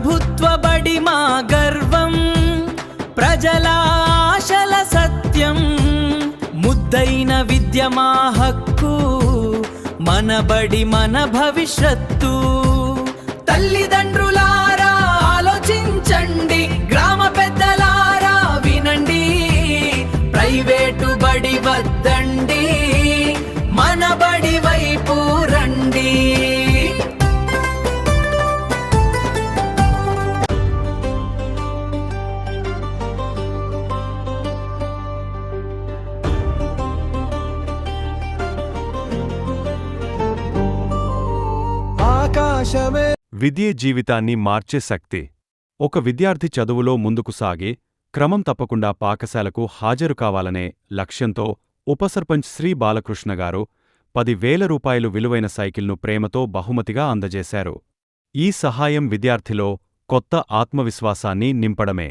ప్రభుత్వ బడి మా గర్వం, ప్రజల ఆశల సత్యం. ముద్దైన విద్య మా హక్కు, మన బడి మన భవిష్యత్తు. తల్లిదండ్రులారా ఆలోచించండి, గ్రామ పెద్దలారా వినండి. ప్రైవేటు బడి వద్దండి, మన బడి వైపు రండి. విద్యే జీవితాన్ని మార్చే శక్తి. ఒక విద్యార్థి చదువులో ముందుకు సాగి క్రమం తప్పకుండా పాఠశాలకు హాజరు కావాలనే లక్ష్యంతో ఉపసర్పంచ్ శ్రీ బాలకృష్ణ గారు 10,000 రూపాయలు విలువైన సైకిల్ను ప్రేమతో బహుమతిగా అందజేశారు. ఈ సహాయం విద్యార్థిలో కొత్త ఆత్మవిశ్వాసాన్ని నింపడమే.